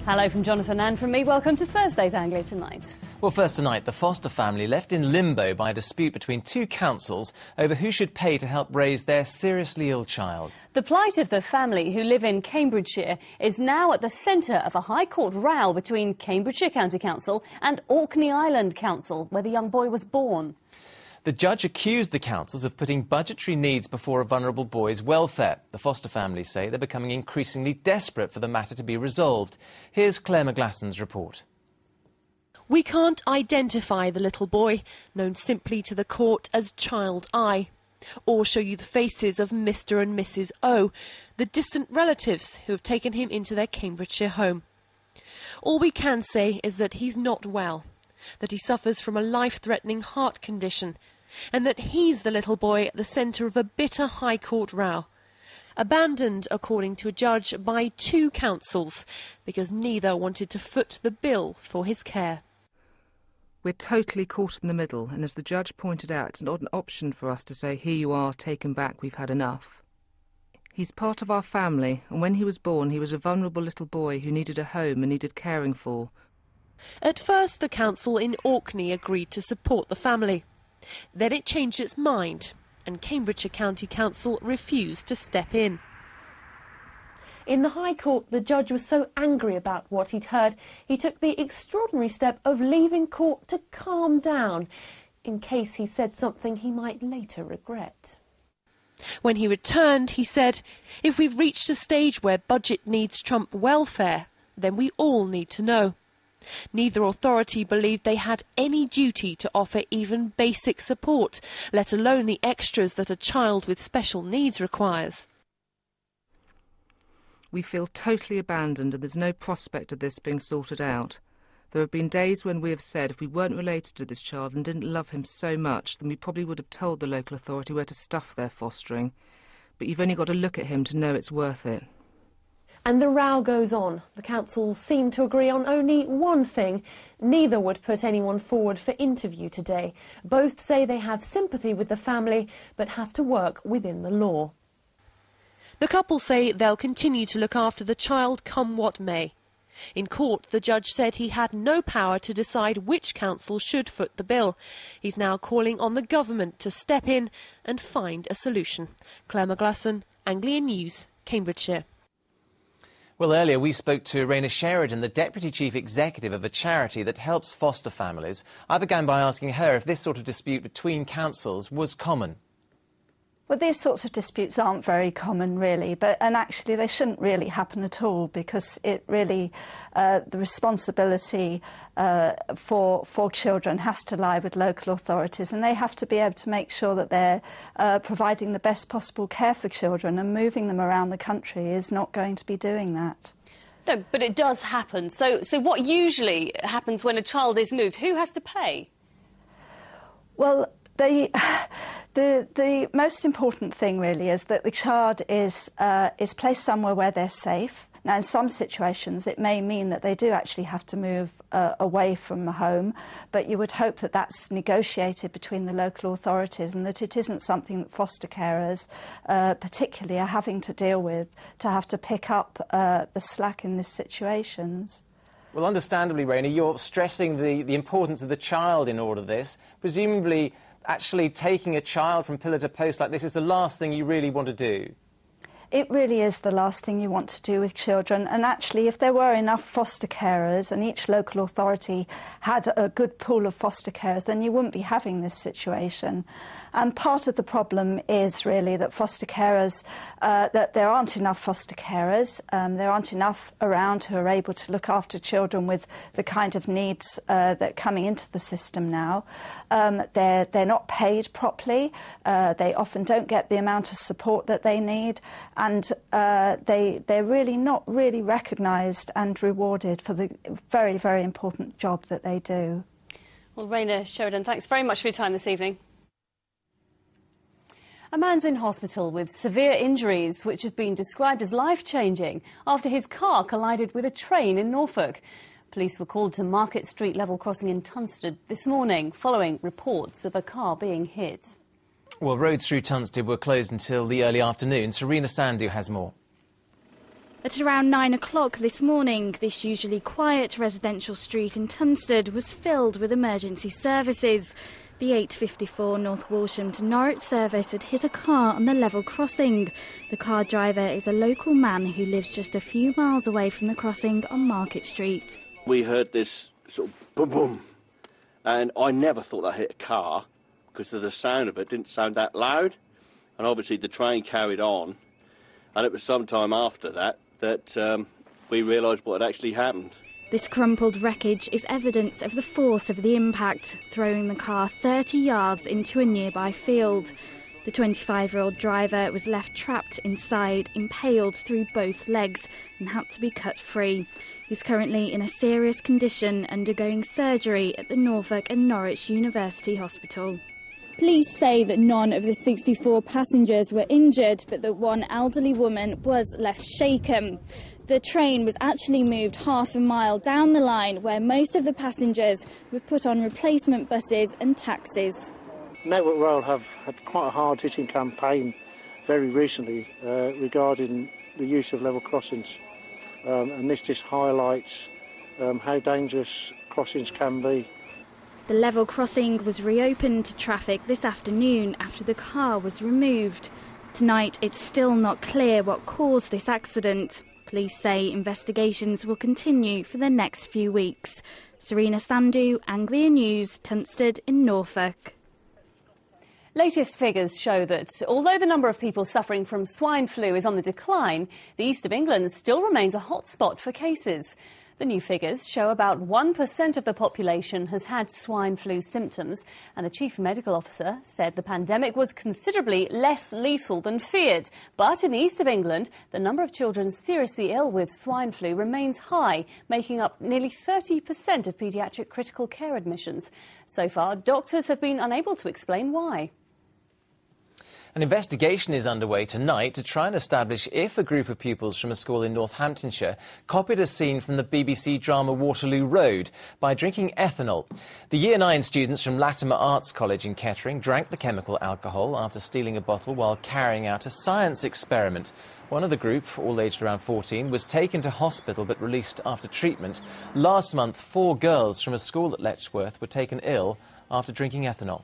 Hello from Jonathan and from me. Welcome to Thursday's Anglia Tonight. Well, first tonight, the foster family left in limbo by a dispute between two councils over who should pay to help raise their seriously ill child. The plight of the family who live in Cambridgeshire is now at the centre of a High Court row between Cambridgeshire County Council and Orkney Island Council, where the young boy was born. The judge accused the councils of putting budgetary needs before a vulnerable boy's welfare. The foster families say they're becoming increasingly desperate for the matter to be resolved. Here's Claire McGlasson's report. We can't identify the little boy, known simply to the court as Child I, or show you the faces of Mr. and Mrs. O, the distant relatives who have taken him into their Cambridgeshire home. All we can say is that he's not well, that he suffers from a life-threatening heart condition, and that he's the little boy at the centre of a bitter High Court row. Abandoned, according to a judge, by two councils, because neither wanted to foot the bill for his care. We're totally caught in the middle, and as the judge pointed out, it's not an option for us to say, here you are, take him back, we've had enough. He's part of our family, and when he was born, he was a vulnerable little boy who needed a home and needed caring for. At first, the council in Orkney agreed to support the family. Then it changed its mind, and Cambridgeshire County Council refused to step in. In the High Court, the judge was so angry about what he'd heard, he took the extraordinary step of leaving court to calm down, in case he said something he might later regret. When he returned, he said, "If we've reached a stage where budget needs trump welfare, then we all need to know." Neither authority believed they had any duty to offer even basic support, let alone the extras that a child with special needs requires. We feel totally abandoned, and there's no prospect of this being sorted out. There have been days when we have said if we weren't related to this child and didn't love him so much, then we probably would have told the local authority where to stuff their fostering. But you've only got to look at him to know it's worth it. And the row goes on. The councils seem to agree on only one thing. Neither would put anyone forward for interview today. Both say they have sympathy with the family, but have to work within the law. The couple say they'll continue to look after the child come what may. In court, the judge said he had no power to decide which council should foot the bill. He's now calling on the government to step in and find a solution. Claire McGlasson, Anglia News, Cambridgeshire. Well, earlier we spoke to Raina Sheridan, the Deputy Chief Executive of a charity that helps foster families. I began by asking her if this sort of dispute between councils was common. Well, these sorts of disputes aren't very common, really, and actually they shouldn't really happen at all, because it really, the responsibility for children has to lie with local authorities, and they have to be able to make sure that they're providing the best possible care for children, and moving them around the country is not going to be doing that. No, but it does happen. So what usually happens when a child is moved? Who has to pay? Well, the most important thing really is that the child is placed somewhere where they're safe. Now, in some situations, it may mean that they do actually have to move away from the home, but you would hope that that's negotiated between the local authorities, and that it isn't something that foster carers particularly are having to deal with, to have to pick up the slack in these situations. Well, understandably, Raina, you're stressing the importance of the child in all of this. Presumably, actually taking a child from pillar to post like this is the last thing you really want to do. It really is the last thing you want to do with children, and actually if there were enough foster carers and each local authority had a good pool of foster carers, then you wouldn't be having this situation. And part of the problem is really that foster carers, that there aren't enough foster carers, there aren't enough around who are able to look after children with the kind of needs that are coming into the system now. They're not paid properly, they often don't get the amount of support that they need, and they're really not really recognised and rewarded for the very, very important job that they do. Well, Raina Sheridan, thanks very much for your time this evening. A man's in hospital with severe injuries which have been described as life-changing after his car collided with a train in Norfolk. Police were called to Market Street level crossing in Tunstead this morning following reports of a car being hit. Well, roads through Tunstead were closed until the early afternoon. Serena Sandu has more. At around 9 o'clock this morning, this usually quiet residential street in Tunstead was filled with emergency services. The 8:54 North Walsham to Norwich service had hit a car on the level crossing. The car driver is a local man who lives just a few miles away from the crossing on Market Street. We heard this sort of boom boom, and I never thought that hit a car because the sound of it didn't sound that loud. And obviously the train carried on, and it was some time after that we realised what had actually happened. This crumpled wreckage is evidence of the force of the impact, throwing the car 30 yards into a nearby field. The 25-year-old driver was left trapped inside, impaled through both legs, and had to be cut free. He's currently in a serious condition, undergoing surgery at the Norfolk and Norwich University Hospital. Police say that none of the 64 passengers were injured, but that one elderly woman was left shaken. The train was actually moved half a mile down the line, where most of the passengers were put on replacement buses and taxis. Network Rail have had quite a hard-hitting campaign very recently regarding the use of level crossings, and this just highlights how dangerous crossings can be. The level crossing was reopened to traffic this afternoon after the car was removed. Tonight, it's still not clear what caused this accident. Police say investigations will continue for the next few weeks. Serena Sandhu, Anglia News, Tunstead in Norfolk. Latest figures show that although the number of people suffering from swine flu is on the decline, the east of England still remains a hotspot for cases. The new figures show about 1% of the population has had swine flu symptoms, and the chief medical officer said the pandemic was considerably less lethal than feared. But in the east of England, the number of children seriously ill with swine flu remains high, making up nearly 30% of paediatric critical care admissions. So far, doctors have been unable to explain why. An investigation is underway tonight to try and establish if a group of pupils from a school in Northamptonshire copied a scene from the BBC drama Waterloo Road by drinking ethanol. The Year 9 students from Latimer Arts College in Kettering drank the chemical alcohol after stealing a bottle while carrying out a science experiment. One of the group, all aged around 14, was taken to hospital but released after treatment. Last month, 4 girls from a school at Letchworth were taken ill after drinking ethanol.